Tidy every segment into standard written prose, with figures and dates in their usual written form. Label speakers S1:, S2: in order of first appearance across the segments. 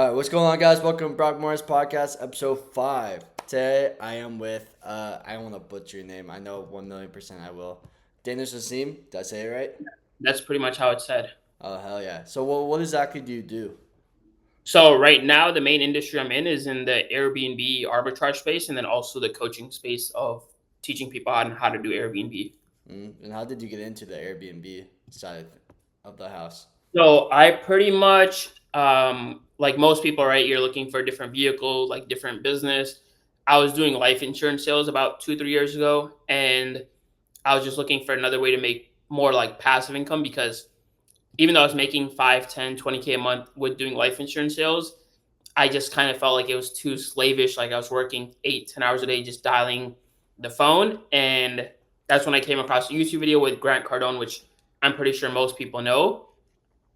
S1: All right, what's going on, guys? Welcome to Brock Morris Podcast, episode 5. Today, I am with, I don't want to butcher your name. I know 1,000,000% I will. Danish Nassim, did I say it right?
S2: That's pretty much how it's said.
S1: Oh, hell yeah. So, what exactly do you do?
S2: So right now, the main industry I'm in is in the Airbnb arbitrage space, and then also the coaching space of teaching people on how to do Airbnb.
S1: And how did you get into the Airbnb side of the house?
S2: So I pretty much, like most people, right? You're looking for a different vehicle, like different business. I was doing life insurance sales about 2, 3 years ago, and I was just looking for another way to make more like passive income because even though I was making 5, 10, 20K a month with doing life insurance sales, I just kind of felt like it was too slavish. Like I was working 8, 10 hours a day just dialing the phone. And that's when I came across a YouTube video with Grant Cardone, which I'm pretty sure most people know.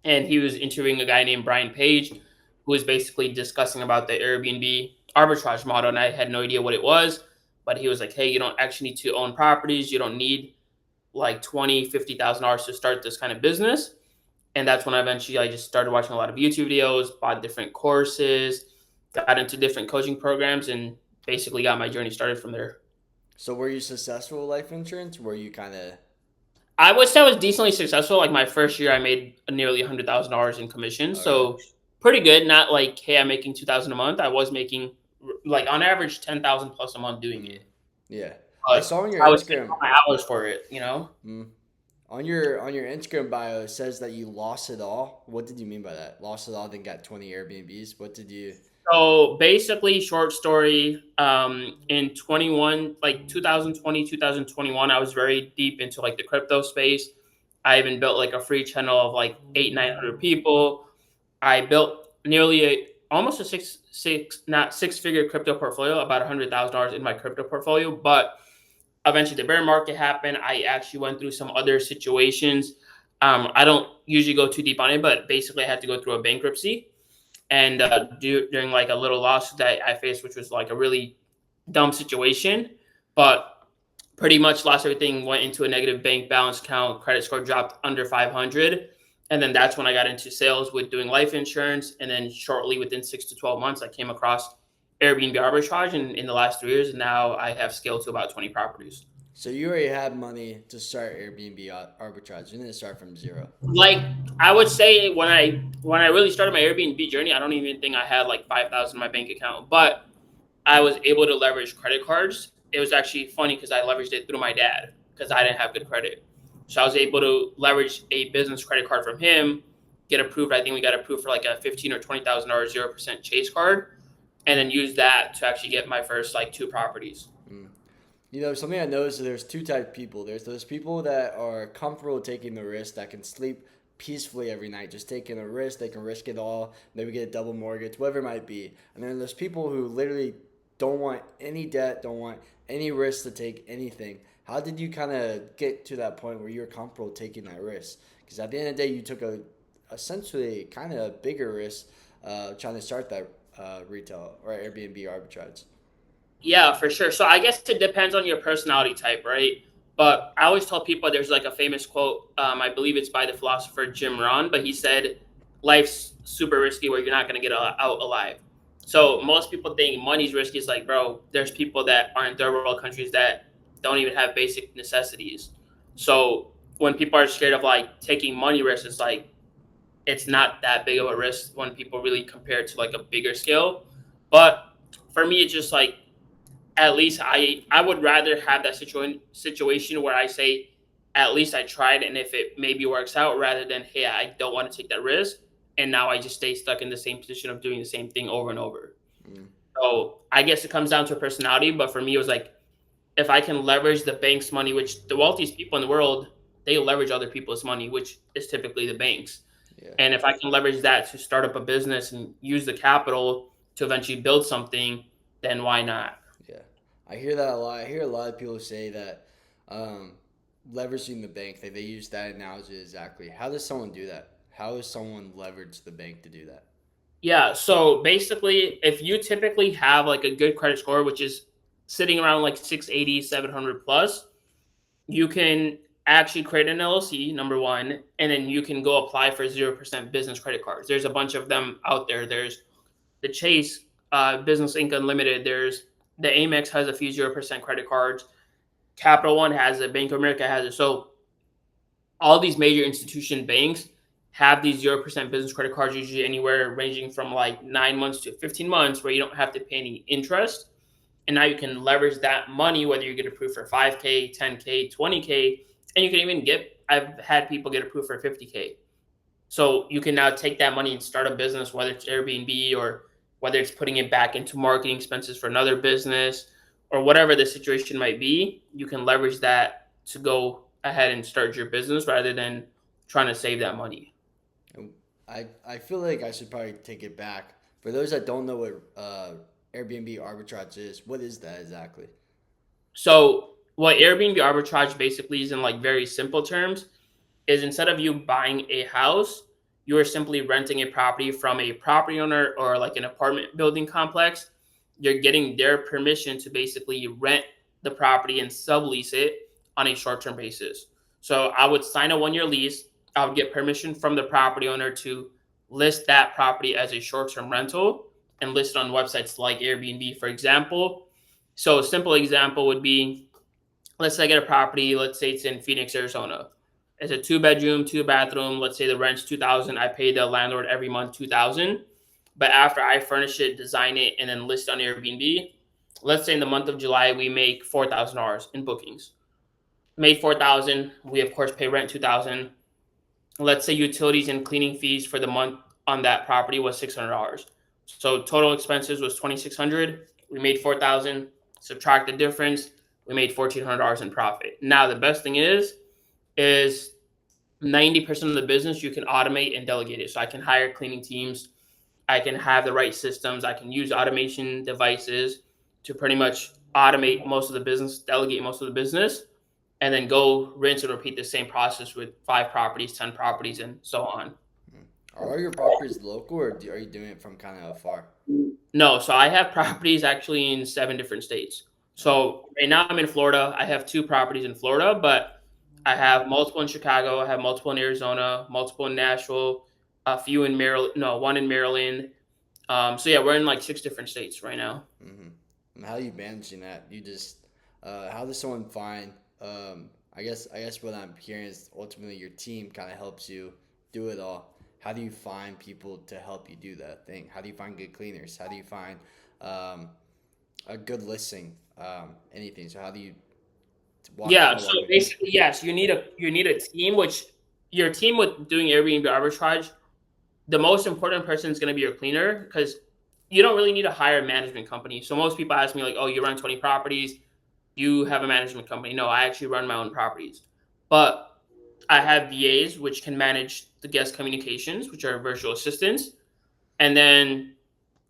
S2: And he was interviewing a guy named Brian Page, who was basically discussing about the Airbnb arbitrage model. And I had no idea what it was. But he was like, hey, you don't actually need to own properties. You don't need like 20, $50,000 to start this kind of business. And that's when I just started watching a lot of YouTube videos, bought different courses, got into different coaching programs, and basically got my journey started from there.
S1: So, were you successful with life insurance? Were you kind of,
S2: I would say I was decently successful. Like my first year, I made nearly $100,000 in commission,
S1: all right?
S2: so pretty good. Not like, hey, I'm making 2,000 a month. I was making like on average 10,000 plus a month doing
S1: Mm,
S2: it,
S1: yeah. I
S2: but
S1: saw on your
S2: I was getting
S1: Instagram,
S2: all my hours for it.
S1: mm, on your Instagram bio, it says that you lost it all. What did you mean by that? Lost it all, then got 20 Airbnbs. What did you?
S2: So basically, short story. In 21, like 2020, 2021, I was very deep into like the crypto space. I even built like a free channel of like 900 people. I built nearly almost a not six figure crypto portfolio, about $100,000 in my crypto portfolio. But eventually, the bear market happened. I actually went through some other situations. I don't usually go too deep on it, but basically, I had to go through a bankruptcy and during like a little lawsuit that I faced, which was like a really dumb situation, but pretty much lost everything. Went into a negative bank balance account. Credit score dropped under 500, and then that's when I got into sales with doing life insurance. And then shortly, within 6 to 12 months, I came across Airbnb arbitrage, and in the last 3 years, and now I have scaled to about 20 properties.
S1: So you already had money to start Airbnb arbitrage. You didn't start from zero.
S2: Like I would say, when I really started my Airbnb journey, I don't even think I had like 5,000 in my bank account, but I was able to leverage credit cards. It was actually funny because I leveraged it through my dad because I didn't have good credit. So I was able to leverage a business credit card from him, get approved. I think we got approved for like a 15 or 20,000 dollars 0% Chase card, and then use that to actually get my first like two properties.
S1: Mm. Something I noticed is there's two type of people. There's those people that are comfortable taking the risk, that can sleep peacefully every night, just taking a risk. They can risk it all, maybe get a double mortgage, whatever it might be. And then there's people who literally don't want any debt, don't want any risk to take anything. How did you kind of get to that point where you're comfortable taking that risk? Because at the end of the day, you took a essentially kind of bigger risk trying to start that retail or Airbnb arbitrage.
S2: Yeah, for sure. So I guess it depends on your personality type, right? But I always tell people there's like a famous quote. I believe it's by the philosopher Jim Rohn, but he said, "Life's super risky where you're not going to get out alive." So most people think money's risky. It's like, bro, there's people that are in third world countries that don't even have basic necessities. So when people are scared of like taking money risks, it's like it's not that big of a risk when people really compare it to like a bigger scale. But for me, it's just like at least I would rather have that situation where I say at least I tried, and if it maybe works out, rather than hey, I don't want to take that risk and now I just stay stuck in the same position of doing the same thing over and over.
S1: Mm.
S2: So I guess it comes down to personality, but for me it was like if I can leverage the bank's money, which the wealthiest people in the world, they leverage other people's money, which is typically the banks.
S1: Yeah.
S2: And if I can leverage that to start up a business and use the capital to eventually build something, then why not?
S1: Yeah, I hear that a lot. I hear a lot of people say that um, leveraging the bank. They use that analogy exactly. How does someone do that? How does someone leverage the bank to do that?
S2: Yeah, so basically, if you typically have like a good credit score, which is sitting around like 680, 700 plus, you can actually create an LLC, number one, and then you can go apply for 0% business credit cards. There's a bunch of them out there. There's the Chase, Business Inc. Unlimited. There's the Amex has a few 0% credit cards. Capital One has it. Bank of America has it. So all these major institution banks have these 0% business credit cards, usually anywhere ranging from like 9 months to 15 months, where you don't have to pay any interest. And now you can leverage that money, whether you get approved for 5K, 10K, 20K, and you can even I've had people get approved for 50K. So you can now take that money and start a business, whether it's Airbnb or whether it's putting it back into marketing expenses for another business or whatever the situation might be. You can leverage that to go ahead and start your business rather than trying to save that money.
S1: And I feel like I should probably take it back. For those that don't know what Airbnb arbitrage is, what is that exactly?
S2: So what Airbnb arbitrage basically is in like very simple terms is instead of you buying a house, you are simply renting a property from a property owner or like an apartment building complex. You're getting their permission to basically rent the property and sublease it on a short term basis. So I would sign a 1 year lease. I would get permission from the property owner to list that property as a short term rental and list it on websites like Airbnb, for example. So a simple example would be, let's say I get a property, let's say it's in Phoenix, Arizona. It's a 2 bedroom, 2 bathroom. Let's say the rent's 2,000. I pay the landlord every month 2,000. But after I furnish it, design it, and then list on Airbnb, let's say in the month of July we make $4,000 in bookings. Made 4,000. We of course pay rent 2,000. Let's say utilities and cleaning fees for the month on that property was $600. So total expenses was 2,600. We made 4,000. Subtract the difference. We made $1,400 in profit. Now the best thing is 90% of the business you can automate and delegate it. So I can hire cleaning teams. I can have the right systems. I can use automation devices to pretty much automate most of the business, delegate most of the business, and then go rinse and repeat the same process with 5 properties, 10 properties, and so on.
S1: Hmm. Are all your properties local, or are you doing it from kind of afar?
S2: No, so I have properties actually in 7 different states.
S1: Oh,
S2: So right now I'm in Florida. I have 2 properties in Florida, but I have multiple in Chicago. I have multiple in Arizona, multiple in Nashville, a few in Maryland. No, one in Maryland. So yeah, we're in like 6 different states right now.
S1: mm-hmm. And how are you managing that? You just, how does someone find? I guess what I'm hearing is ultimately your team kind of helps you do it all. How do you find people to help you do that thing? How do you find good cleaners? How do you find um, a good listing? Anything. So how do you
S2: Yeah,
S1: kind of
S2: so
S1: walk me through?
S2: basically, yes, you need a team, which your team with doing Airbnb arbitrage, the most important person is going to be your cleaner because you don't really need to hire a management company. So most people ask me like, "Oh, you run 20 properties, you have a management company?" No, I actually run my own properties, but I have VAs which can manage the guest communications, which are virtual assistants, and then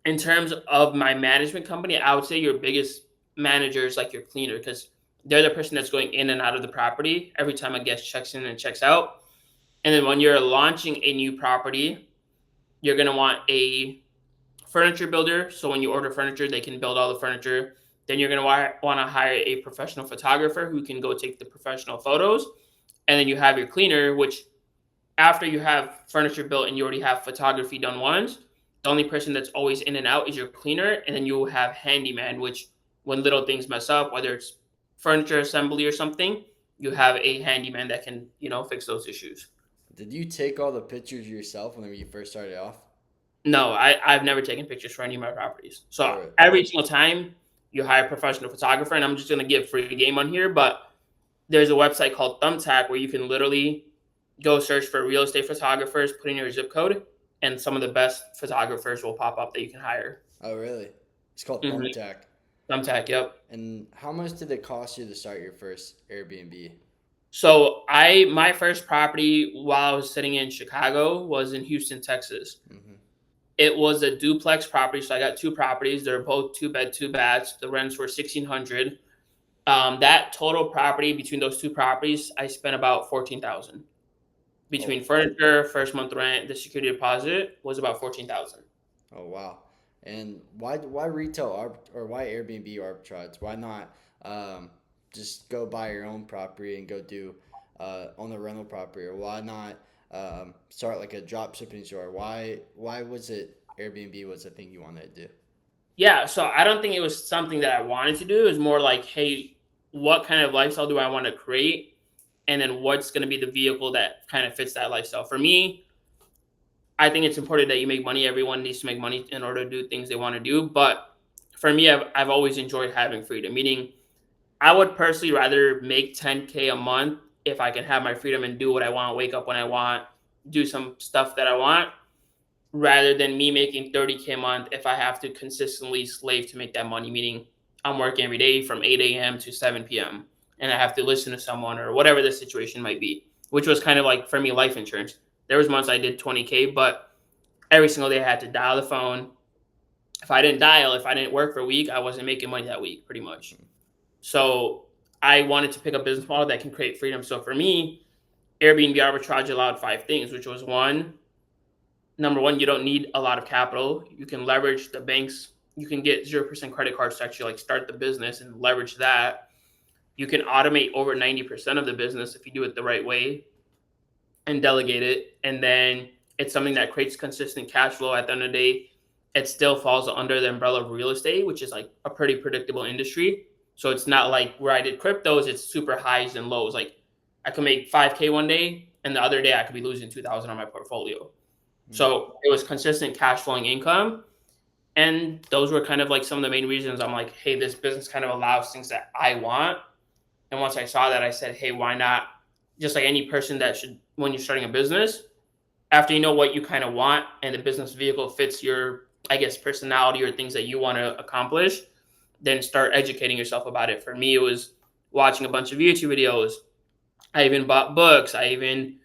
S2: in terms of my management company, I would say your biggest manager is like your cleaner because they're the person that's going in and out of the property every time a guest checks in and checks out. And then when you're launching a new property, you're going to want a furniture builder. So when you order furniture, they can build all the furniture. Then you're going to want to hire a professional photographer who can go take the professional photos. And then you have your cleaner, which after you have furniture built and you already have photography done once, the only person that's always in and out is your cleaner, and then you have handyman, which when little things mess up, whether it's furniture assembly or something, you have a handyman that can fix those issues.
S1: Did you take all the pictures yourself whenever you first started off?
S2: No, I've never taken pictures for any of my properties. So
S1: Or
S2: every single time you hire a professional photographer, and I'm just gonna give free game on here, but there's a website called Thumbtack where you can literally go search for real estate photographers, put in your zip code, and some of the best photographers will pop up that you can hire.
S1: oh really? It's called
S2: Hmm.
S1: Thumbtack.
S2: Thumbtack, yep.
S1: And how much did it cost you to start your first Airbnb?
S2: So my first property while I was sitting in Chicago was in Houston, Texas.
S1: Mm-hmm.
S2: It was a duplex property, so I got 2 properties. They're both 2 bed, 2 baths. The rents were 1,600. That total property between those 2 properties, I spent about 14,000
S1: Oh,
S2: between furniture, first month rent, the security deposit was about 14,000.
S1: oh wow. And why retail or why Airbnb arbitrage? Why not just go buy your own property and go do on the rental property? Or why not start like a drop shipping store? Why was it Airbnb was a thing you wanted to do?
S2: Yeah, so I don't think it was something that I wanted to do. It was more like, hey, what kind of lifestyle do I want to create? And then what's going to be the vehicle that kind of fits that lifestyle? For me, I think it's important that you make money. Everyone needs to make money in order to do things they want to do. But for me, I've always enjoyed having freedom, meaning I would personally rather make 10K a month if I can have my freedom and do what I want, wake up when I want, do some stuff that I want, rather than me making 30K a month if I have to consistently slave to make that money, meaning I'm working every day from 8 a.m. to 7 p.m. and I have to listen to someone or whatever the situation might be, which was kind of like for me life insurance. There was months I did 20K, but every single day I had to dial the phone. If I didn't dial, if I didn't work for a week, I wasn't making money that week, pretty much. So I wanted to pick a business model that can create freedom. So for me, Airbnb arbitrage allowed five things, which was number one, you don't need a lot of capital. You can leverage the banks. You can get 0% credit cards to actually like start the business and leverage that. You can automate over 90% of the business if you do it the right way and delegate it. And then it's something that creates consistent cash flow at the end of the day. It still falls under the umbrella of real estate, which is like a pretty predictable industry. So it's not like where I did cryptos, it's super highs and lows. Like I could make 5K one day and the other day I could be losing 2,000 on my portfolio.
S1: Mm.
S2: So it was consistent cash flowing income. And those were kind of like some of the main reasons I'm like, hey, this business kind of allows things that I want. And once I saw that, I said, hey, why not? Just like any person that should, when you're starting a business, after you know what you kind of want and the business vehicle fits your, I guess, personality or things that you want to accomplish, then start educating yourself about it. For me, it was watching a bunch of YouTube videos. I even bought books. I even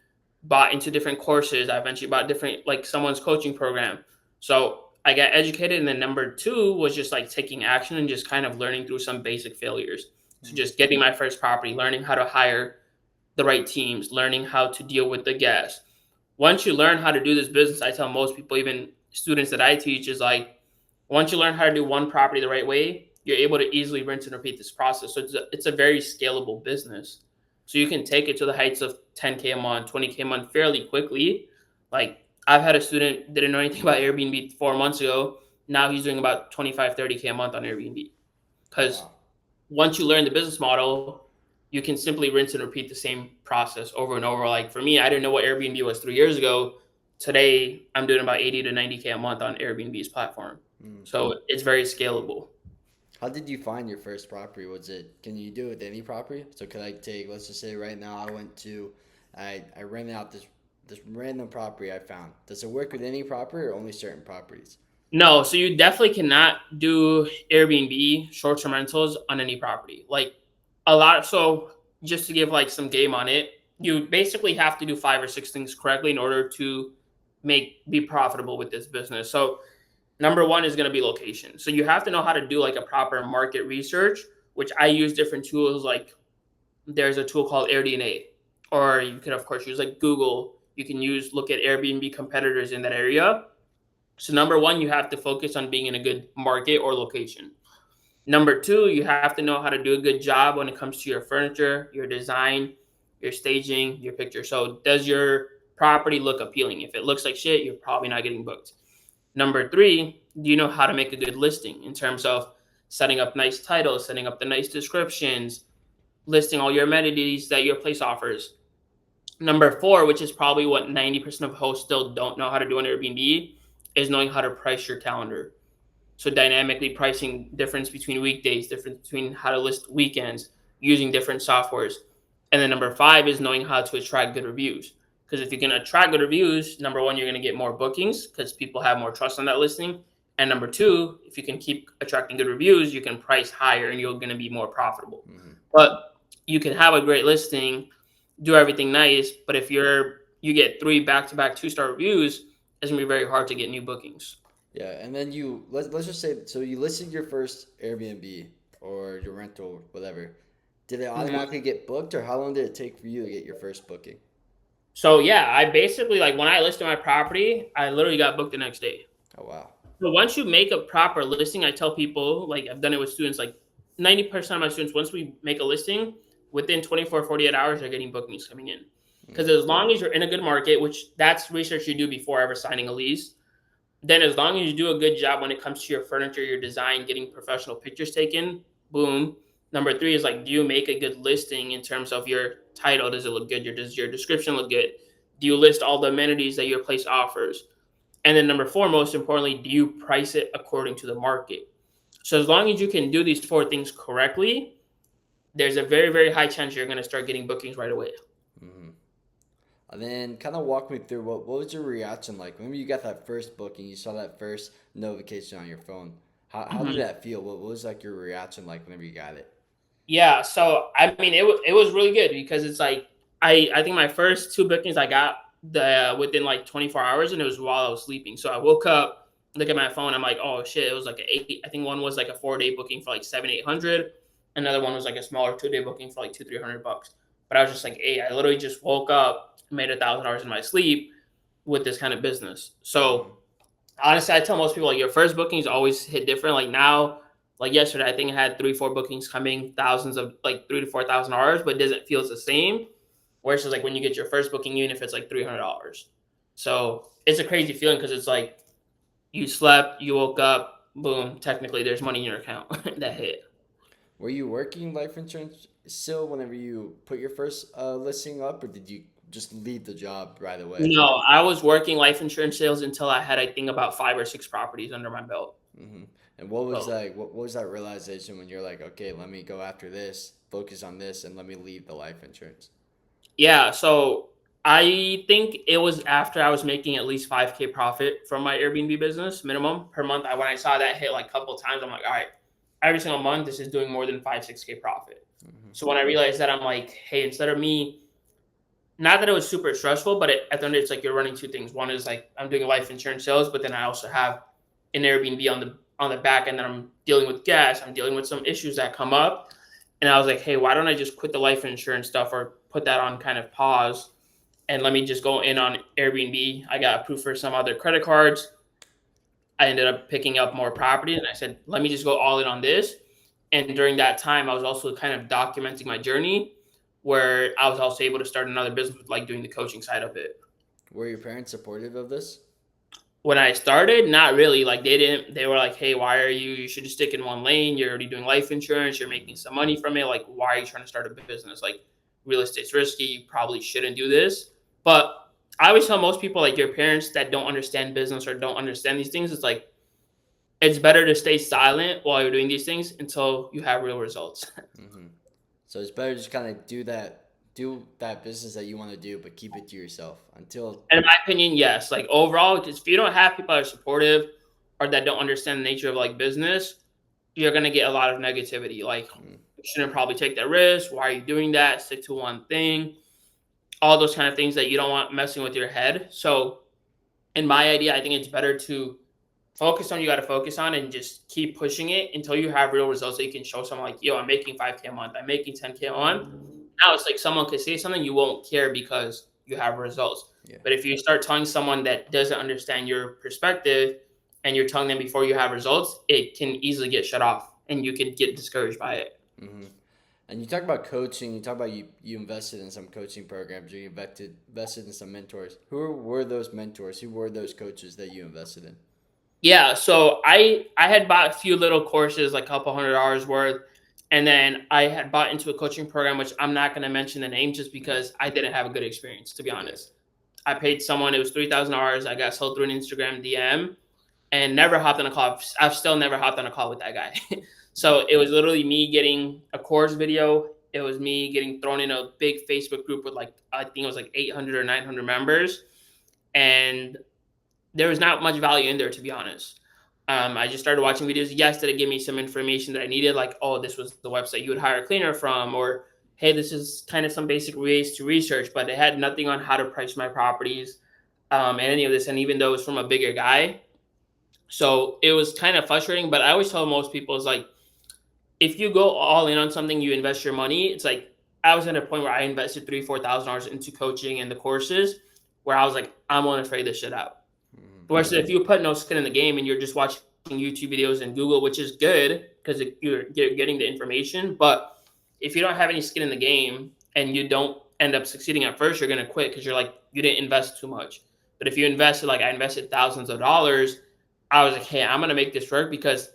S2: bought into different courses. I eventually bought different, like someone's coaching program. So I got educated. And then number two was just like taking action and just kind of learning through some basic failures. So
S1: Mm.
S2: just getting my first property, learning how to hire the right teams, learning how to deal with the guests. Once you learn how to do this business, I tell most people, even students that I teach, is like, once you learn how to do one property the right way, you're able to easily rinse and repeat this process. So it's a very scalable business. So you can take it to the heights of 10K a month, 20K a month fairly quickly. Like I've had a student didn't know anything about Airbnb 4 months ago. Now he's doing about 25, 30K a month on Airbnb. Because
S1: Wow.
S2: once you learn the business model, you can simply rinse and repeat the same process over and over. Like for me, I didn't know what Airbnb was 3 years ago. Today, I'm doing about 80 to 90K a month on Airbnb's platform.
S1: Mm.
S2: So it's very scalable.
S1: How did you find your first property? Was it, can you do it with any property? So could I take, let's just say right now I rented out this random property I found. Does it work with any property or only certain properties?
S2: No, so you definitely cannot do Airbnb short-term rentals on any property. Like a lot. So just to give like some game on it, you basically have to do five or six things correctly in order to be profitable with this business. So number one is going to be location. So you have to know how to do like a proper market research, which I use different tools. Like there's a tool called AirDNA, or you can of course use like Google. You can look at Airbnb competitors in that area. So number one, you have to focus on being in a good market or location. Number two, you have to know how to do a good job when it comes to your furniture, your design, your staging, your picture. So does your property look appealing? If it looks like shit, you're probably not getting booked. Number three, do you know how to make a good listing in terms of setting up nice titles, setting up the nice descriptions, listing all your amenities that your place offers? Number four, which is probably what 90% of hosts still don't know how to do on Airbnb, is knowing how to price your calendar. So dynamically pricing difference between weekdays, difference between how to list weekends, using different softwares. And then number five is knowing how to attract good reviews. Because if you can attract good reviews, number one, you're going to get more bookings because people have more trust on that listing. And number two, if you can keep attracting good reviews, you can price higher and you're going to be more profitable.
S1: Mm-hmm.
S2: But you can have a great listing, do everything nice, but if you get three back-to-back two-star reviews, it's going to be very hard to get new bookings.
S1: Yeah, and then let's just say, so you listed your first Airbnb or your rental, whatever. Did it
S2: Mhm.
S1: automatically get booked, or how long did it take for you to get your first booking?
S2: So yeah, I basically like when I listed my property, I literally got booked the next day.
S1: Oh wow.
S2: But once you make a proper listing, I tell people, like I've done it with students, like 90% of my students, once we make a listing, within 24, 48 hours, they're getting bookings coming in. Because
S1: Mm.
S2: as long as you're in a good market, which that's research you do before ever signing a lease, then as long as you do a good job when it comes to your furniture, your design, getting professional pictures taken, boom. Number three is like, do you make a good listing in terms of your title? Does it look good? Does your description look good? Do you list all the amenities that your place offers? And then number four, most importantly, do you price it according to the market? So as long as you can do these four things correctly, there's a very, very high chance you're going to start getting bookings right away.
S1: Hmm. And then kind of walk me through what was your reaction like whenever you got that first booking, you saw that first notification on your phone. How did
S2: Mhm.
S1: that feel? What was like your reaction like whenever you got it?
S2: Yeah, so I mean, it was really good because it's like I think my first two bookings I got the within like 24 hours, and it was while I was sleeping. So I woke up, look at my phone, I'm like, oh shit, it was like an eight. I think one was like a 4 day booking for like 700-800. Another one was like a smaller 2 day booking for like 200-300 bucks. But I was just like, hey, I literally just woke up, made $1,000 in my sleep with this kind of business.
S1: Hmm.
S2: So honestly, I tell most people like your first bookings always hit different. Like now, like yesterday, I think I had 3-4 bookings coming, thousands of like $3,000 to $4,000, but it doesn't feel the same. Whereas like when you get your first booking, even if it's like $300, so it's a crazy feeling because it's like you slept, you woke up, boom, technically there's money in your account that
S1: Hmm.
S2: hit.
S1: Were you working life insurance still whenever you put your first listing up, or did you just leave the job right away?
S2: No, I was working life insurance sales until I had I think about 5 or 6 properties under my belt.
S1: Hmm. And what was
S2: So
S1: like? What was that realization when you're like, okay, let me go after this, focus on this, and let me leave the life insurance?
S2: yeah, so I think it was after I was making at least 5K profit from my Airbnb business minimum per month. When I saw that hit like a couple of times, I'm like, all right, every single month this is doing more than 5-6K profit.
S1: Hmm.
S2: So when I realized that, I'm like, hey, instead of me, not that it was super stressful, but at the end it's like you're running two things. One is like I'm doing life insurance sales, but then I also have an Airbnb on the back end that I'm dealing with gas. I'm dealing with some issues that come up, and I was like, hey, why don't I just quit the life insurance stuff or put that on kind of pause and let me just go in on Airbnb. I got approved for some other credit cards. I ended up picking up more property, and I said, let me just go all in on this. And during that time, I was also kind of documenting my journey, where I was also able to start another business with like doing the coaching side of it.
S1: Were your parents supportive of this?
S2: When I started, not really. Like they didn't. They were like, "Hey, why are you? You should just stick in one lane. You're already doing life insurance. You're making
S1: Hmm.
S2: some money from it. Like, why are you trying to start a business? Like, real estate's risky. You probably shouldn't do this." But I always tell most people, like your parents that don't understand business or don't understand these things, it's like it's better to stay silent while you're doing these things until you have real results.
S1: Hmm. So it's better to just kind of do that business that you want to do, but keep it to yourself until.
S2: In my opinion, yes. Like overall, just if you don't have people that are supportive or that don't understand the nature of like business, you're gonna get a lot of negativity. Like,
S1: Mm.
S2: you shouldn't probably take that risk. Why are you doing that? Stick to one thing. All those kind of things that you don't want messing with your head. So, in my idea, I think it's better to focus on you got to focus on and just keep pushing it until you have real results that you can show someone like, yo, I'm making 5K a month. I'm making 10K a month. Now it's like someone could say something, you won't care because you have results.
S1: Yeah.
S2: But if you start telling someone that doesn't understand your perspective and you're telling them before you have results, it can easily get shut off and you can get discouraged by it.
S1: Hmm. And you talk about coaching. You talk about you invested in some coaching programs. You invested in some mentors. Who were those mentors? Who were those coaches that you invested in?
S2: Yeah, so I had bought a few little courses, like a couple $100 worth, and then I had bought into a coaching program, which I'm not going to mention the name just
S1: Yeah.
S2: because I didn't have a good experience, to be
S1: Yeah.
S2: honest. I paid someone; it was $3,000. I got sold through an Instagram DM, and never hopped on a call. I've still never hopped on a call with that guy. So it was literally me getting a course video. It was me getting thrown in a big Facebook group with like I think it was like 800 or 900 members, and there was not much value in there, to be honest. I just started watching videos. Yes, did it give me some information that I needed? Like, oh, this was the website you would hire a cleaner from, or hey, this is kind of some basic ways to research. But it had nothing on how to price my properties, and any of this. And even though it was from a bigger guy, so it was kind of frustrating. But I always tell most people is like, if you go all in on something, you invest your money. It's like I was at a point where I invested $3,000-4,000 into coaching and the courses, where I was like, I'm going to trade this shit out.
S1: Hmm.
S2: Whereas if you put no skin in the game and you're just watching YouTube videos and Google, which is good because you're getting the information, but if you don't have any skin in the game and you don't end up succeeding at first, you're gonna quit because you're like you didn't invest too much. But if you invested like I invested thousands of dollars, I was like, hey, I'm going to make this work because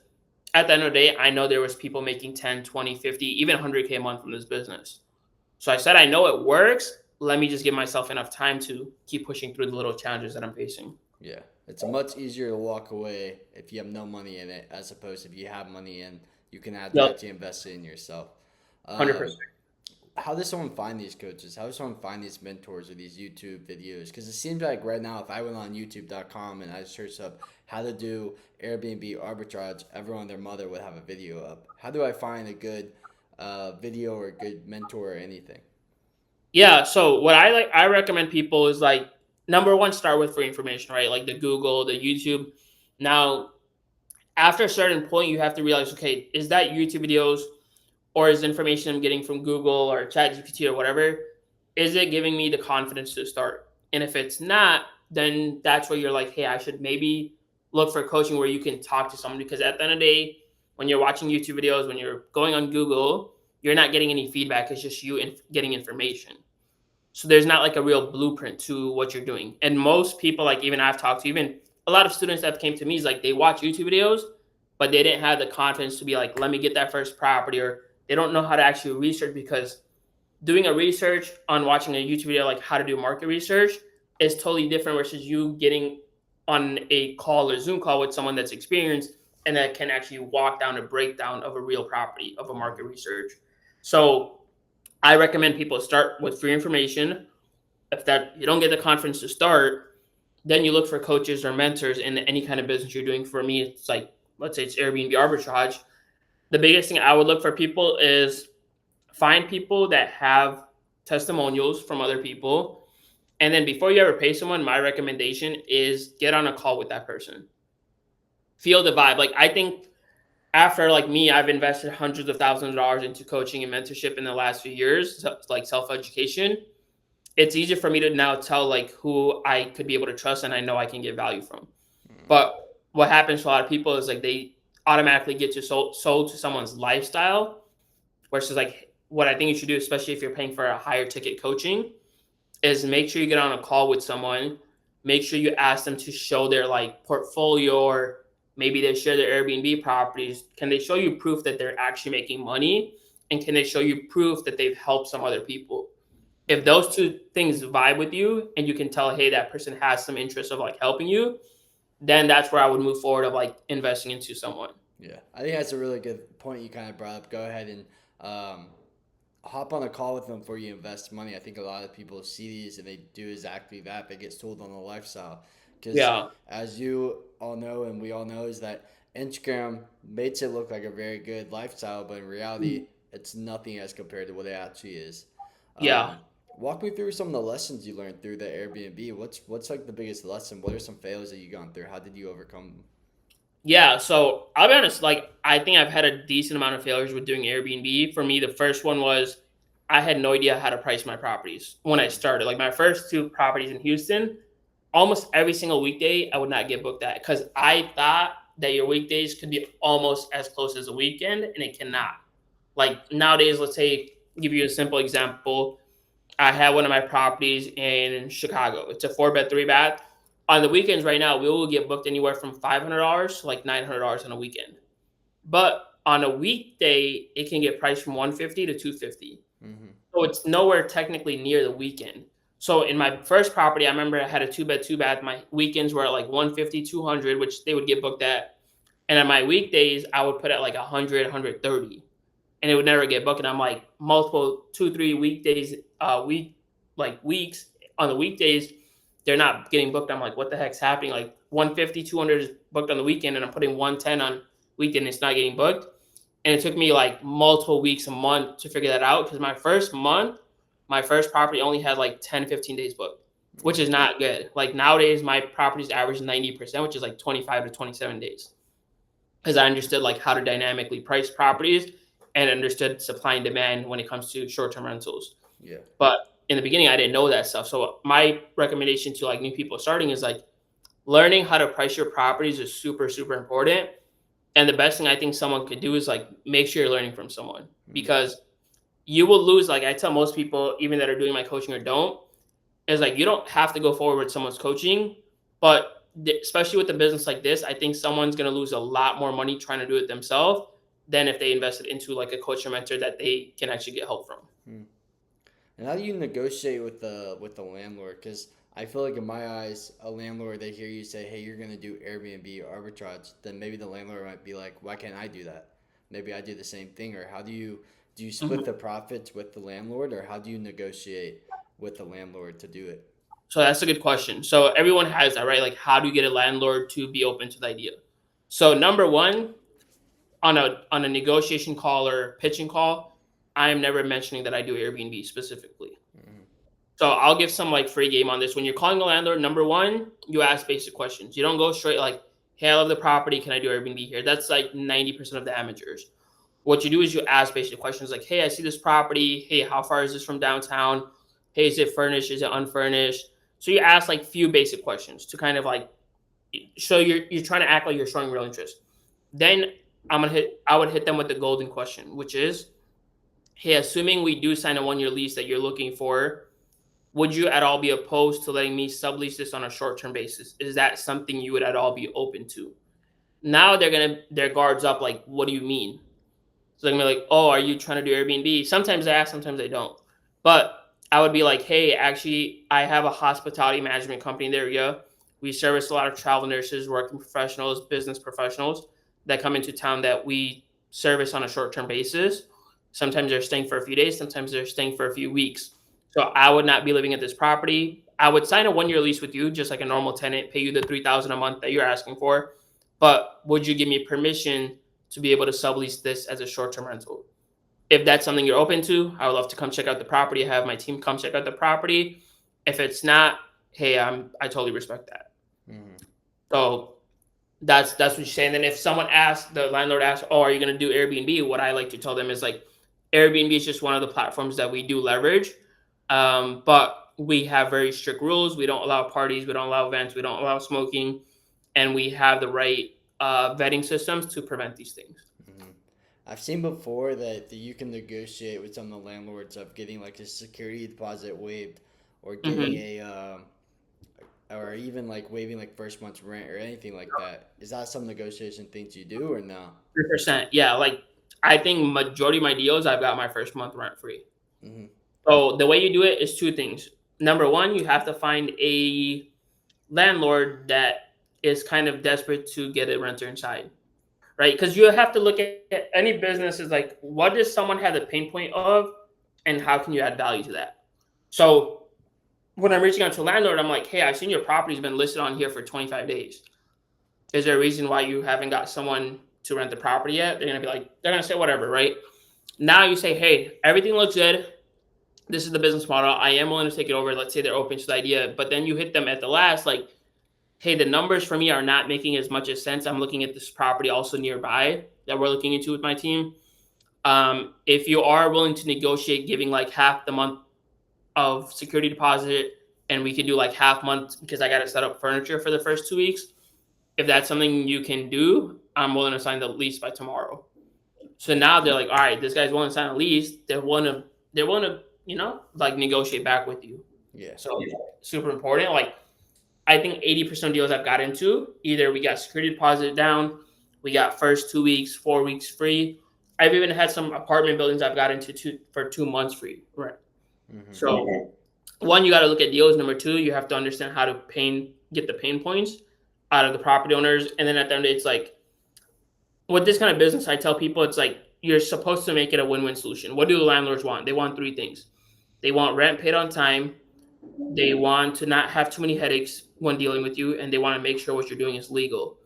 S2: at the end of the day, I know there was people making 10, 20, 50, even 100K a month from this business. So I said, I know it works. Let me just give myself enough time to keep pushing through the little challenges that I'm facing.
S1: Yeah, it's much easier to walk away if you have no money in it, as opposed if you have money in, you can
S2: Yep,
S1: actually invest it in yourself. Um,
S2: 100%.
S1: how does someone find these coaches? How does someone find these mentors or these YouTube videos? Because it seems like right now, if I went on YouTube.com and I searched up how to do Airbnb arbitrage, everyone and their mother would have a video up. How do I find a good video or a good mentor or anything?
S2: Yeah. So what I recommend people is like, number one, start with free information, right? Like the Google, the YouTube. Now, after a certain point, you have to realize, okay, is that YouTube videos or is information I'm getting from Google or ChatGPT or whatever, is it giving me the confidence to start? And if it's not, then that's where you're like, hey, I should maybe look for coaching where you can talk to someone, because at the end of the day, when you're watching YouTube videos, when you're going on Google, you're not getting any feedback. It's just you getting information. So there's not like a real blueprint to what you're doing. And most people, like even I've talked to, even a lot of students that came to me, is like they watch YouTube videos, but they didn't have the confidence to be like, let me get that first property, or they don't know how to actually research, because doing a research on watching a YouTube video like how to do market research is totally different versus you getting on a call or Zoom call with someone that's experienced and that can actually walk down a breakdown of a real property of a market research. So I recommend people start with free information. If that you don't get the confidence to start, then you look for coaches or mentors in any kind of business you're doing. For me, it's like, let's say it's Airbnb arbitrage. The biggest thing I would look for people is find people that have testimonials from other people. And then before you ever pay someone, my recommendation is get on a call with that person. Feel the vibe. Like I think after like me, I've invested hundreds of thousands of dollars into coaching and mentorship in the last few years, so, like self-education. It's easier for me to now tell like who I could be able to trust and I know I can get value from. But what happens to a lot of people is like they automatically get to sold to someone's lifestyle, versus like what I think you should do, especially if you're paying for a higher ticket coaching, is make sure you get on a call with someone. Make sure you ask them to show their like portfolio, or maybe they share their Airbnb properties. Can they show you proof that they're actually making money? And can they show you proof that they've helped some other people? If
S1: Yeah.
S2: those two things vibe with you and you can tell, hey, that person has some interest of like helping you, then that's where I would move forward of like investing into someone.
S1: Yeah, I think that's a really good point you kind of brought up. Go ahead and um, hop on a call with them before you invest money. I think a lot of people see these and they do exactly that. They get sold on the lifestyle. Because
S2: Yeah.
S1: as you all know and we all know, is that Instagram makes it look like a very good lifestyle, but in reality, it's nothing as compared to what it actually is.
S2: Yeah.
S1: Um, walk me through some of the lessons you learned through the Airbnb. What's like the biggest lesson? What are some fails that you gone through? How did you overcome them?
S2: Yeah, so I'll be honest, like I think I've had a decent amount of failures with doing Airbnb. For me, the first one was I had no idea how to price my properties when I started. Like my first two properties in Houston, almost every single weekday I would not get booked at, because I thought that your weekdays could be almost as close as a weekend, and it cannot. Like nowadays, let's say give you a simple example. I have one of my properties in Chicago. It's a 4 bed, 3 bath. On the weekends right now, we will get booked anywhere from $500 to like $900 on a weekend. But on a weekday, it can get priced from 150 to 250.
S1: Mm-hmm.
S2: So it's nowhere technically near the weekend. So in my first property, I remember I had a 2 bed, 2 bath. My weekends were at like 150, 200, which they would get booked at. And on my weekdays, I would put at like 100, 130, and it would never get booked. And I'm like multiple 2, 3 weekdays, weeks on the weekdays, they're not getting booked. I'm like, what the heck's happening? Like 150, 200 is booked on the weekend, and I'm putting 110 on weekend. It's not getting booked. And it took me like multiple weeks, a month to figure that out, because my first month, my first property only had like 10, 15 days booked, which is not good. Like nowadays, my properties average 90%, which is like 25 to 27 days, because I understood like how to dynamically price properties and understood supply and demand when it comes to short-term rentals.
S1: Yeah.
S2: But in the beginning, I didn't know that stuff. So my recommendation to like new people starting is like learning how to price your properties is super, super important. And the best thing I think someone could do is like make sure you're learning from someone,
S1: Mm-hmm.
S2: because you will lose. Like I tell most people, even that are doing my coaching or don't, is like you don't have to go forward with someone's coaching, but especially with a business like this, I think someone's going to lose a lot more money trying to do it themselves than if they invested into like a coach or mentor that they can actually get help from.
S1: Hmm. And how do you negotiate with the landlord? Because I feel like in my eyes, a landlord, they hear you say, "Hey, you're gonna do Airbnb or arbitrage," then maybe the landlord might be like, "Why can't I do that? Maybe I do the same thing." Or how do you split
S2: Mhm.
S1: the profits with the landlord, or how do you negotiate with the landlord to do it?
S2: So that's a good question. So everyone has that, right? Like, how do you get a landlord to be open to the idea? So number one, on a negotiation call or pitching call, I am never mentioning that I do Airbnb specifically.
S1: Hmm.
S2: So I'll give some like free game on this. When you're calling a landlord, number one, you ask basic questions. You don't go straight like, "Hey, I love the property. Can I do Airbnb here?" That's like 90% of the amateurs. What you do is you ask basic questions like, "Hey, I see this property. Hey, how far is this from downtown? Hey, is it furnished? Is it unfurnished?" So you ask like few basic questions to kind of like show you're trying to act like you're showing real interest. Then I would hit them with the golden question, which is, "Hey, assuming we do sign a 1 year lease that you're looking for, would you at all be opposed to letting me sublease this on a short term basis? Is that something you would at all be open to?" Now their guards up like, "What do you mean?" So they're gonna be like, "Oh, are you trying to do Airbnb?" Sometimes I ask, sometimes I don't. But I would be like, "Hey, actually, I have a hospitality management company in the area. We service a lot of travel nurses, working professionals, business professionals that come into town that we service on a short term basis. Sometimes they're staying for a few days, sometimes they're staying for a few weeks. So I would not be living at this property. I would sign a 1 year lease with you, just like a normal tenant, pay you the 3,000 a month that you're asking for. But would you give me permission to be able to sublease this as a short-term rental? If that's something you're open to, I would love to come check out the property, have my team come check out the property. If it's not, hey, I totally respect that."
S1: Hmm.
S2: So that's what you're saying. Then if someone asks, the landlord asks, "Oh, are you gonna do Airbnb?" What I like to tell them is like, Airbnb is just one of the platforms that we do leverage. But we have very strict rules. We don't allow parties, we don't allow events, we don't allow smoking, and we have the right vetting systems to prevent these things.
S1: Hmm. I've seen before that you can negotiate with some of the landlords of getting like a security deposit waived, or getting
S2: Mm-hmm.
S1: a or even like waiving like first month's rent or anything like that. Is that some negotiation things you do or no?
S2: 100%. Yeah, like I think majority of my deals, I've got my first month rent free.
S1: Hmm.
S2: So the way you do it is two things. Number one, you have to find a landlord that is kind of desperate to get a renter inside, right? Because you have to look at any business is like, what does someone have the pain point of, and how can you add value to that? So when I'm reaching out to a landlord, I'm like, "Hey, I've seen your property's been listed on here for 25 days. Is there a reason why you haven't got someone to rent the property yet?" They're gonna be like, they're gonna say whatever, right? Now you say, "Hey, everything looks good. This is the business model. I am willing to take it over." Let's say they're open to the idea, but then you hit them at the last, like, "Hey, the numbers for me are not making as much as sense. I'm looking at this property also nearby that we're looking into with my team. If you are willing to negotiate giving like half the month of security deposit, and we could do like half month because I got to set up furniture for the first 2 weeks. If that's something you can do, I'm willing to sign the lease by tomorrow." So now they're like, "All right, this guy's willing to sign a lease. They're willing to like negotiate back with you."
S1: Yeah.
S2: So super important. Like I think 80% of deals I've got into, either we got security deposit down, we got first 2 weeks, 4 weeks free. I've even had some apartment buildings I've got into for 2 months free. Right.
S1: Hmm.
S2: So one, you got to look at deals. Number two, you have to understand how to get the pain points out of the property owners. And then at the end, it's like with this kind of business, I tell people it's like you're supposed to make it a win-win solution. What do the landlords want? They want three things. They want rent paid on time. They want to not have too many headaches when dealing with you, and they want to make sure what you're doing is legal.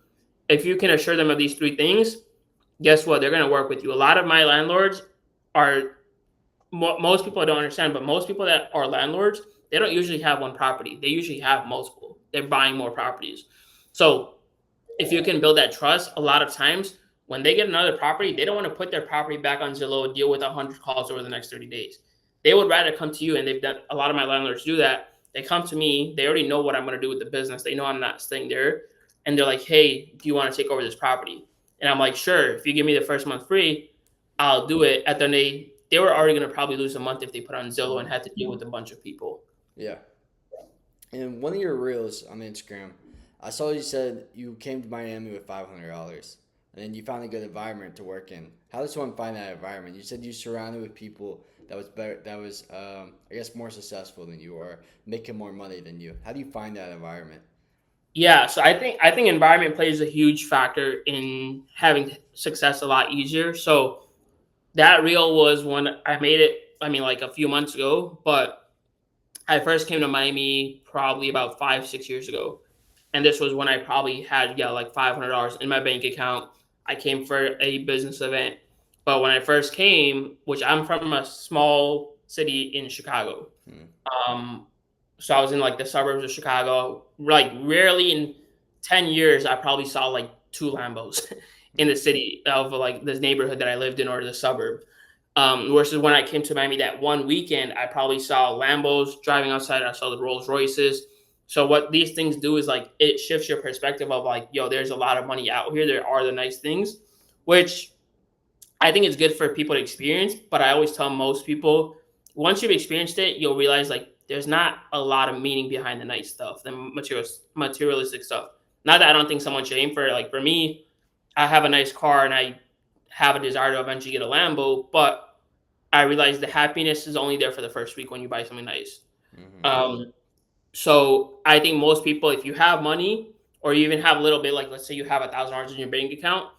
S2: If you can assure them of these three things, guess what? They're going to work with you. A lot of my landlords are most people don't understand, but most people that are landlords, they don't usually have one property. They usually have multiple. They're buying more properties. So if you can build that trust, a lot of times when they get another property, they don't want to put their property back on Zillow and deal with 100 calls over the next 30 days. They would rather come to you, and they've done a lot of my landlords do that. They come to me, they already know what I'm going to do with the business. They know I'm not staying there. And they're like, "Hey, do you want to take over this property?" And I'm like, "Sure. If you give me the first month free, I'll do it." At the end, they were already going to probably lose a month if they put on Zillow and
S1: Hmm.
S2: had to deal with a bunch of people.
S1: Yeah. And one of your reels on Instagram, I saw you said you came to Miami with $500, and then you found a good environment to work in. How does one find that environment? You said you surrounded with people that was better, that was, I guess, more successful than you or making more money than you. How do you find that environment?
S2: Yeah, so I think environment plays a huge factor in having success a lot easier. So that reel was when I made it. I mean, like a few months ago, but I first came to Miami probably about 5, 6 years ago, and this was when I probably had like $500 in my bank account. I came for a business event, but when I first came, which I'm from a small city in Chicago,
S1: Hmm.
S2: um, so I was in like the suburbs of Chicago. Like rarely in 10 years, I probably saw like two Lambos in
S1: Hmm.
S2: the city of like this neighborhood that I lived in or the suburb. Versus when I came to Miami that one weekend, I probably saw Lambos driving outside. I saw the Rolls Royces. So what these things do is like it shifts your perspective of like, yo, there's a lot of money out here. There are the nice things, which I think it's good for people to experience. But I always tell most people once you've experienced it, you'll realize like there's not a lot of meaning behind the nice stuff, the materialistic stuff. Not that I don't think someone should aim for it. Like for me, I have a nice car and I have a desire to eventually get a Lambo, but I realized the happiness is only there for the first week when you buy something nice.
S1: Hmm.
S2: Um, so I think most people, if you have money or you even have a little bit, like let's say you have $1,000 in your bank account,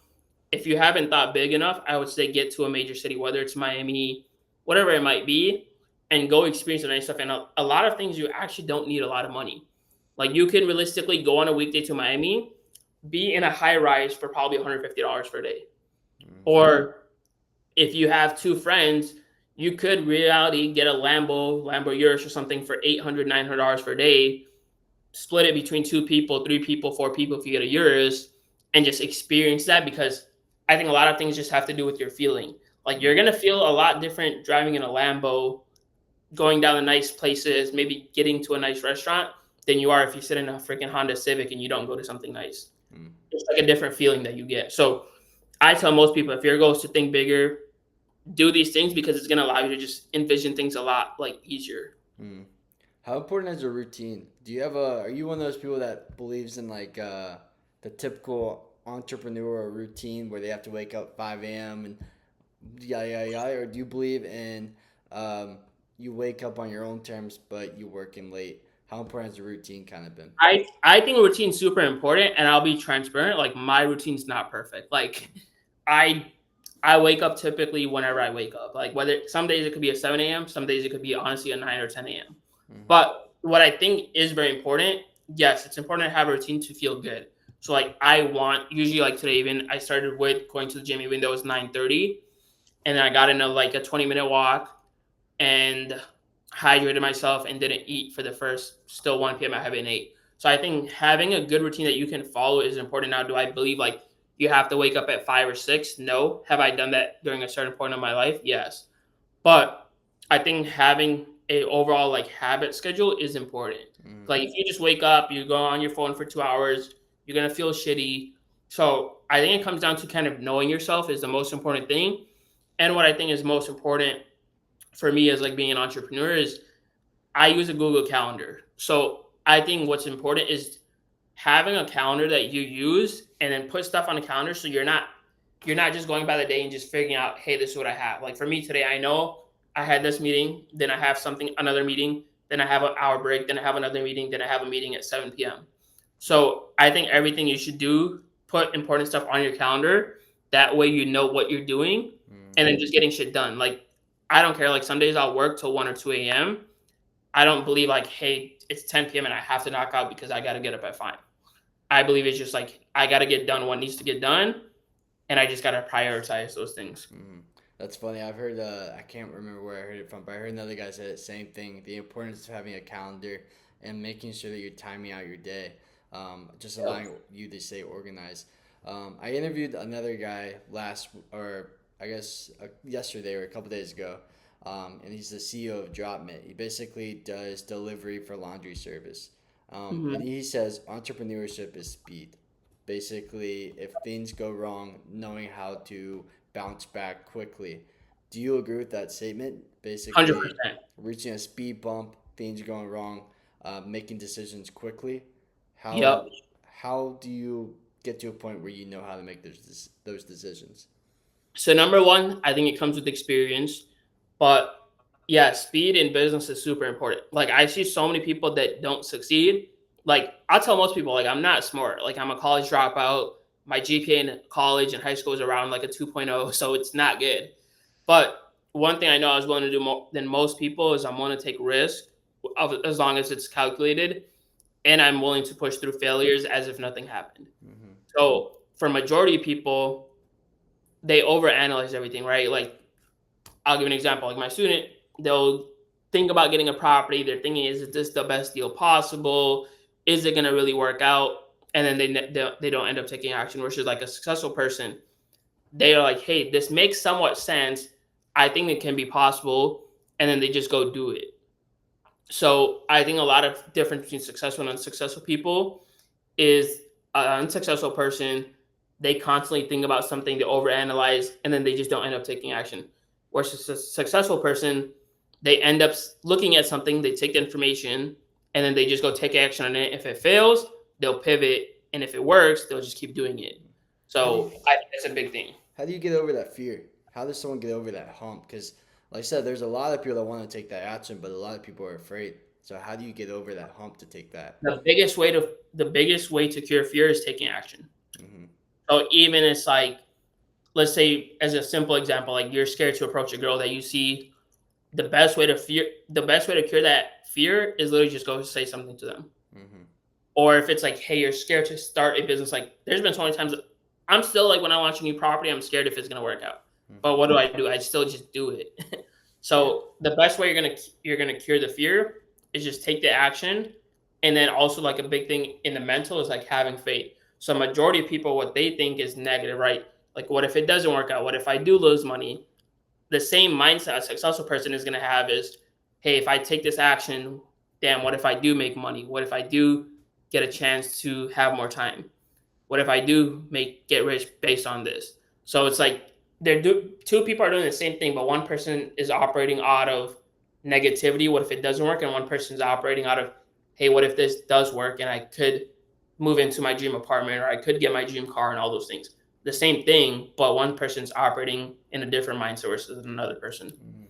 S2: if you haven't thought big enough, I would say get to a major city, whether it's Miami, whatever it might be, and go experience the nice stuff. And a lot of things you actually don't need a lot of money. Like you can realistically go on a weekday to Miami, be in a high rise for probably $150 per day,
S1: Hmm.
S2: or if you have two friends, you could reality get a Lambo Urus or something for $800, $900 per day, split it between two people, three people, four people if you get a Urus, and just experience that because I think a lot of things just have to do with your feeling. Like you're gonna feel a lot different driving in a Lambo, going down to nice places, maybe getting to a nice restaurant than you are if you sit in a freaking Honda Civic and you don't go to something nice.
S1: Hmm.
S2: It's like a different feeling that you get. So I tell most people if your goal is to think bigger, do these things because it's going to allow you to just envision things a lot like easier.
S1: Hmm. How important is a routine? Do you have a? Are you one of those people that believes in like the typical entrepreneur routine where they have to wake up 5 a.m. and yeah, yeah, yeah, or do you believe in um, you wake up on your own terms but you working late? How important has the routine kind of been?
S2: I think routine's super important, and I'll be transparent. Like my routine's not perfect. Like I I wake up typically whenever I wake up. Like whether some days it could be at 7 a.m., some days it could be honestly at 9 or 10 a.m.
S1: Hmm.
S2: But what I think is very important, yes, it's important to have a routine to feel good. So like I want usually like today even I started with going to the gym even though it was 9:30, and then I got into like a 20-minute walk and hydrated myself and didn't eat for the first still 1 p.m. I haven't ate. So I think having a good routine that you can follow is important. Now, do I believe like you have to wake up at 5 or 6? No. Have I done that during a certain point of my life? Yes. But I think having a overall like habit schedule is important.
S1: Hmm.
S2: Like if you just wake up, you go on your phone for 2 hours, you're gonna feel shitty. So I think it comes down to kind of knowing yourself is the most important thing. And what I think is most important for me as like being an entrepreneur is I use a Google Calendar. So I think what's important is having a calendar that you use and then put stuff on the calendar so you're not just going by the day and just figuring out, hey, this is what I have. Like for me today, I know I had this meeting, then I have something, another meeting, then I have an hour break, then I have another meeting, then I have a meeting at 7 p.m. So I think everything you should do, put important stuff on your calendar. That way you know what you're doing
S1: Hmm.
S2: and then just getting shit done. Like I don't care. Like some days I'll work till 1 or 2 a.m. I don't believe like, hey, it's 10 p.m. and I have to knock out because I got to get up at 5. I believe it's just like I got to get done what needs to get done, and I just got to prioritize those things.
S1: Hmm. That's funny. I've heard. I can't remember where I heard it from, but I heard another guy say the same thing. The importance of having a calendar and making sure that you're timing out your day, just allowing you to stay organized. I interviewed another guy or I guess yesterday or a couple days ago, and he's the CEO of DropMit. He basically does delivery for laundry service, and
S2: Mhm.
S1: he says entrepreneurship is speed. Basically, if things go wrong, knowing how to bounce back quickly. Do you agree with that statement? Basically,
S2: 100%.
S1: reaching a speed bump, things going wrong, making decisions quickly. How
S2: Yep.
S1: how do you get to a point where you know how to make those decisions?
S2: So number one, I think it comes with experience. But yeah, speed in business is super important. Like I see so many people that don't succeed. Like I tell most people, like I'm not smart. Like I'm a college dropout. My GPA in college and high school is around like a 2.0, so it's not good. But one thing I know I was willing to do more than most people is I'm willing to take risk as long as it's calculated, and I'm willing to push through failures as if nothing happened.
S1: Mm-hmm.
S2: So for majority of people, they overanalyze everything, right? Like I'll give an example. Like my student, they'll think about getting a property. They're thinking, is this the best deal possible? Is it going to really work out? And then they don't end up taking action. Versus like a successful person, they are like, hey, this makes somewhat sense. I think it can be possible, and then they just go do it. So I think a lot of difference between successful and unsuccessful people is an unsuccessful person, they constantly think about something, they overanalyze, and then they just don't end up taking action. Whereas a successful person, they end up looking at something, they take the information, and then they just go take action on it. If it fails, they'll pivot, and if it works, they'll just keep doing it.
S1: How do you
S2: So I think that's a big thing.
S1: how do you get over that fear? How does someone get over that hump? Because, like I said, there's a lot of people that want to take that action, but a lot of people are afraid. So how do you get over that hump to take that?
S2: The biggest way to cure fear is taking action.
S1: Mm-hmm.
S2: So even it's like, let's say as a simple example, like you're scared to approach a girl that you see, the best way to cure that fear is literally just go say something to them.
S1: Mm-hmm.
S2: Or if it's like, hey, you're scared to start a business, like there's been so many times I'm still like when I launch a new property, I'm scared if it's gonna work out.
S1: Mm-hmm.
S2: But what do? I still just do it.
S1: Yeah.
S2: So the best way you're gonna cure the fear is just take the action. And then also like a big thing in the mental is like having faith. So majority of people, what they think is negative, right? Like what if it doesn't work out? What if I do lose money? The same mindset a successful person is gonna have is, hey, if I take this action, damn, what if I do make money? What if I do get a chance to have more time? What if I do get rich based on this? So it's like two people are doing the same thing, but one person is operating out of negativity. What if it doesn't work? And one person's operating out of, hey, what if this does work and I could move into my dream apartment or I could get my dream car and all those things. The same thing, but one person's operating in a different mindset versus another person.
S1: Mm-hmm.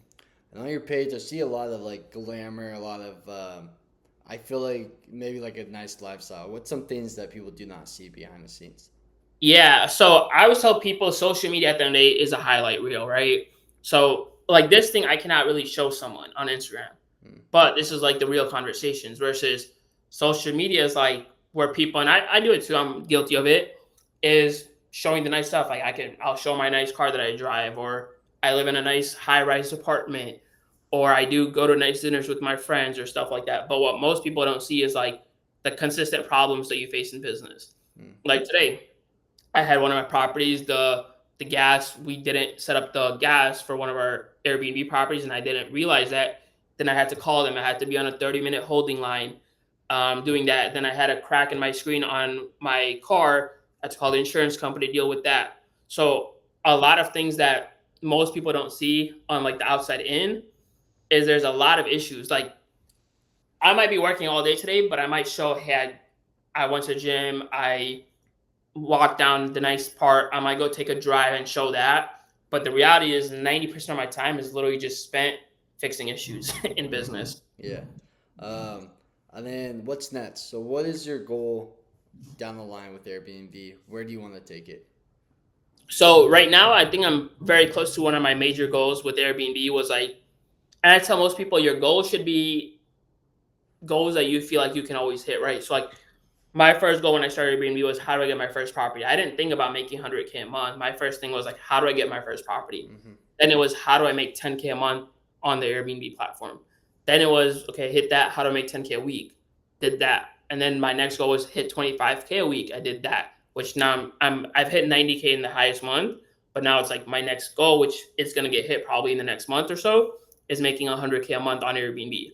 S1: And on your page, I see a lot of like glamour, a lot of I feel like maybe like a nice lifestyle. What's some things that people do not see behind the scenes?
S2: Yeah. So I always tell people social media at the end of the day is a highlight reel, right? So like this thing I cannot really show someone on Instagram.
S1: Mm.
S2: But this is like the real conversations versus social media is like where people, and I do it too, I'm guilty of it, is showing the nice stuff. Like I'll show my nice car that I drive, or I live in a nice high rise apartment, or I do go to nice dinners with my friends or stuff like that. But what most people don't see is like the consistent problems that you face in business.
S1: Mm.
S2: Like today, I had one of my properties, the gas, we didn't set up the gas for one of our Airbnb properties, and I didn't realize that. Then I had to call them. I had to be on a 30-minute holding line doing that. Then I had a crack in my screen on my car. I had to call the insurance company to deal with that. So a lot of things that most people don't see on like the outside in is there's a lot of issues. Like I might be working all day today, but I might show, hey, I went to the gym, I walk down the nice part. I might go take a drive and show that. But the reality is 90% of my time is literally just spent fixing issues in business.
S1: Yeah. Um, and then what's next? So what is your goal down the line with Airbnb? Where do you want to take it?
S2: So right now, I think I'm very close to one of my major goals with Airbnb was like, and I tell most people your goal should be goals that you feel like you can always hit, right? So like my first goal when I started Airbnb was how do I get my first property? I didn't think about making 100K a month. My first thing was like, how do I get my first property?
S1: Mm-hmm.
S2: Then it was how do I make 10K a month on the Airbnb platform? Then it was okay, hit that. How do I make 10K a week? Did that, and then my next goal was hit 25K a week. I did that, which now I've hit 90K in the highest month, but now it's like my next goal, which is gonna get hit probably in the next month or so, is making 100K a month on Airbnb.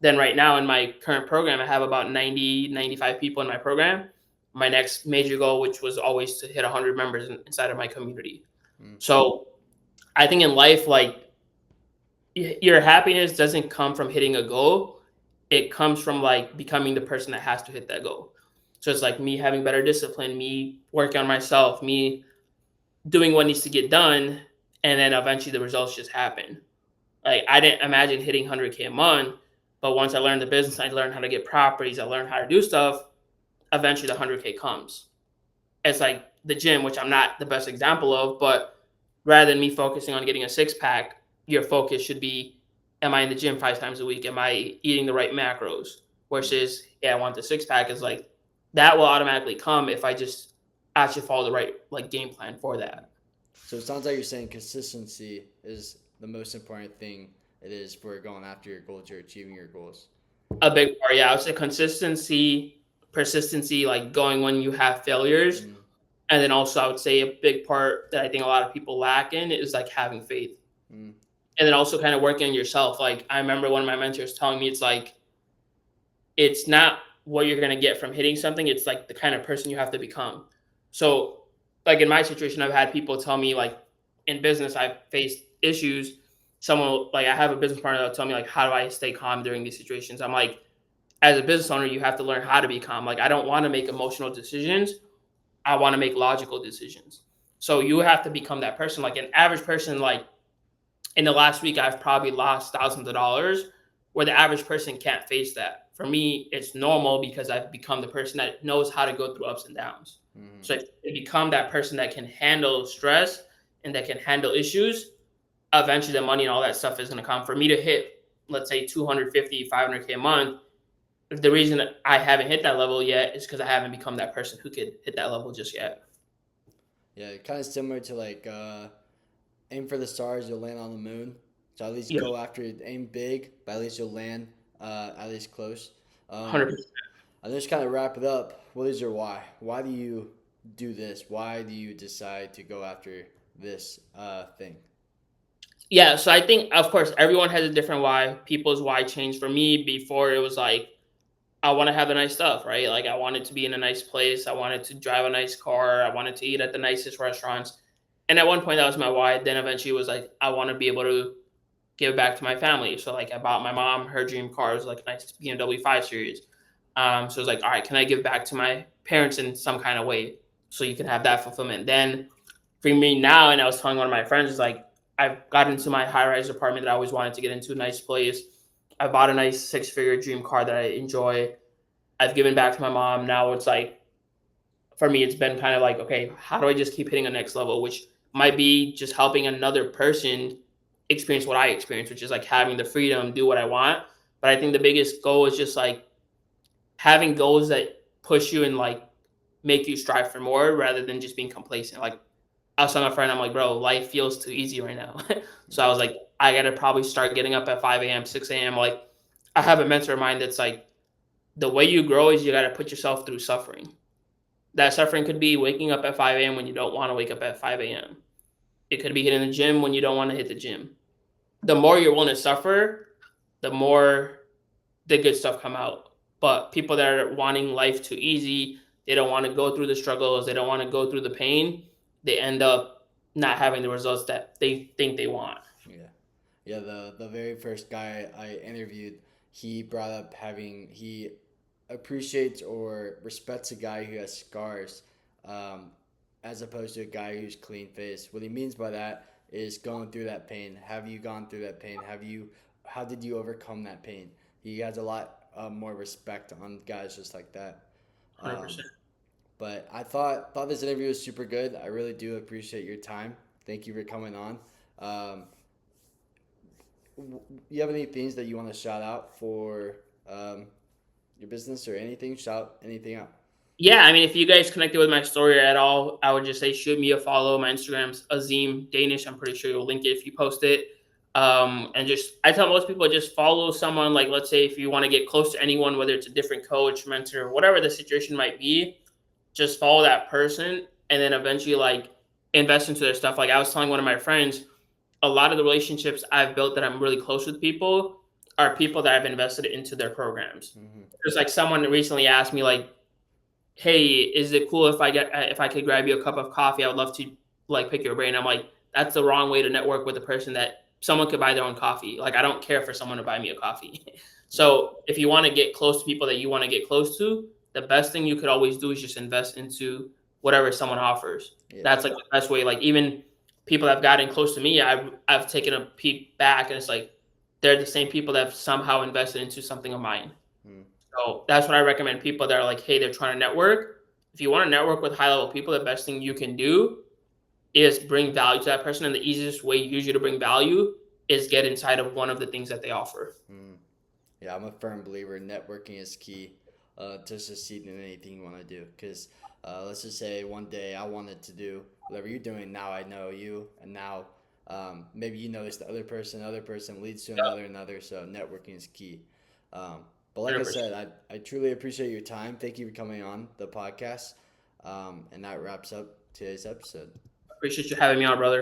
S2: Then right now in my current program, I have about 95 people in my program. My next major goal, which was always to hit 100 members inside of my community.
S1: Mm.
S2: So I think in life, like your happiness doesn't come from hitting a goal. It comes from like becoming the person that has to hit that goal. So it's like me having better discipline, me working on myself, me doing what needs to get done, and then eventually the results just happen. Like I didn't imagine hitting 100K a month, but once I learned the business, I learned how to get properties, I learned how to do stuff. Eventually, the 100K comes. It's like the gym, which I'm not the best example of, but rather than me focusing on getting a six pack, your focus should be: am I in the gym 5 times a week? Am I eating the right macros? Versus, yeah, I want the six pack. Is like that will automatically come if I just actually follow the right like game plan for that.
S1: So it sounds like you're saying consistency is the most important thing it is for going after your goals or achieving your goals.
S2: A big part, yeah, I would say consistency, persistency, like going when you have failures.
S1: Mm,
S2: And then also, I would say a big part that I think a lot of people lack in is like having faith.
S1: mm,
S2: And then also kind of working on yourself. Like I remember one of my mentors telling me, it's like it's not what you're gonna get from hitting something, it's like the kind of person you have to become. So like in my situation, I've had people tell me like in business I've faced issues. Someone like I have a business partner that'll tell me like how do I stay calm during these situations? I'm like, as a business owner, you have to learn how to be calm. Like I don't want to make emotional decisions. I want to make logical decisions. So you have to become that person. Like an average person, like in the last week, I've probably lost thousands of dollars where the average person can't face that. For me, it's normal because I've become the person that knows how to go through ups and downs.
S1: mm.
S2: So if you become that person that can handle stress and that can handle issues, eventually the money and all that stuff is going to come. For me to hit, let's say 250, 500K a month, the reason that I haven't hit that level yet is because I haven't become that person who could hit that level just yet.
S1: Yeah, kind of similar to like aim for the stars, you'll land on the moon. So at least
S2: Yeah,
S1: go after it, aim big, but at least you'll land at least close. Um,
S2: 100%.
S1: and just kind of wrap it up. What is your why? Why do you do this? Why do you decide to go after this thing?
S2: Yeah, so I think, of course, everyone has a different why. People's why changed. For me, before it was like, I want to have the nice stuff, right? Like, I wanted to be in a nice place. I wanted to drive a nice car. I wanted to eat at the nicest restaurants. And at one point, that was my why. Then eventually, it was like, I want to be able to give back to my family. So, like, I bought my mom her dream car. It was like a nice BMW 5 Series. So, it was like, all right, can I give back to my parents in some kind of way so you can have that fulfillment? Then for me now, and I was telling one of my friends, is like I've got into my high rise apartment that I always wanted to get into, a nice place. I bought a nice 6 figure dream car that I enjoy. I've given back to my mom. Now it's like for me, it's been kind of like, okay, how do I just keep hitting a next level, which might be just helping another person experience what I experienced, which is like having the freedom, do what I want. But I think the biggest goal is just like having goals that push you and like make you strive for more rather than just being complacent. Like I was telling my friend, I'm like, bro, life feels too easy right now. So I was like, I gotta probably start getting up at 5 a.m., 6 a.m. Like I have a mentor of mine that's like, the way you grow is you gotta put yourself through suffering. That suffering could be waking up at 5 a.m. when you don't want to wake up at 5 a.m. It could be hitting the gym when you don't want to hit the gym. The more you're willing to suffer, the more the good stuff come out. But people that are wanting life too easy, they don't want to go through the struggles, they don't want to go through the pain, they end up not having the results that they think they want.
S1: Yeah, yeah. The very first guy I interviewed, he brought up having he appreciates or respects a guy who has scars, um, as opposed to a guy who's clean faced. What he means by that is going through that pain. Have you gone through that pain? Have you? How did you overcome that pain? He has a lot more respect on guys just like that. Um,
S2: 100%.
S1: but I thought this interview was super good. I really do appreciate your time. Thank you for coming on. Um, you have any things that you want to shout out for um, your business or anything? Shout anything out.
S2: Yeah, I mean, if you guys connected with my story at all, I would just say shoot me a follow. My Instagram's Azim Danish. I'm pretty sure you'll link it if you post it. And just, I tell most people just follow someone. Like, let's say if you want to get close to anyone, whether it's a different coach, mentor, whatever the situation might be, just follow that person and then eventually like invest into their stuff. Like I was telling one of my friends, a lot of the relationships I've built that I'm really close with people are people that I've invested into their programs.
S1: Mm-hmm.
S2: There's like someone recently asked me like, hey, is it cool if I could grab you a cup of coffee? I would love to like pick your brain. I'm like, that's the wrong way to network with a person that someone could buy their own coffee. Like I don't care for someone to buy me a coffee.
S1: Yeah.
S2: So if you want to get close to people that you want to get close to, the best thing you could always do is just invest into whatever someone offers.
S1: Yeah.
S2: That's like the best way. Like even people that have gotten close to me, I've taken a peek back and it's like they're the same people that have somehow invested into something of mine.
S1: Mm.
S2: So that's what I recommend people that are like, hey, they're trying to network. If you want to network with high level people, the best thing you can do is bring value to that person. And the easiest way usually to bring value is get inside of one of the things that they offer.
S1: Mm. Yeah, I'm a firm believer networking is key to succeed in anything you want to do. Because let's just say one day I wanted to do whatever you're doing. Now I know you, and now maybe you notice the other person leads to another. So networking is key. But like I
S2: 100%.
S1: said, I truly appreciate your time. Thank you for coming on the podcast. And that wraps up today's episode.
S2: Appreciate you having me on, brother.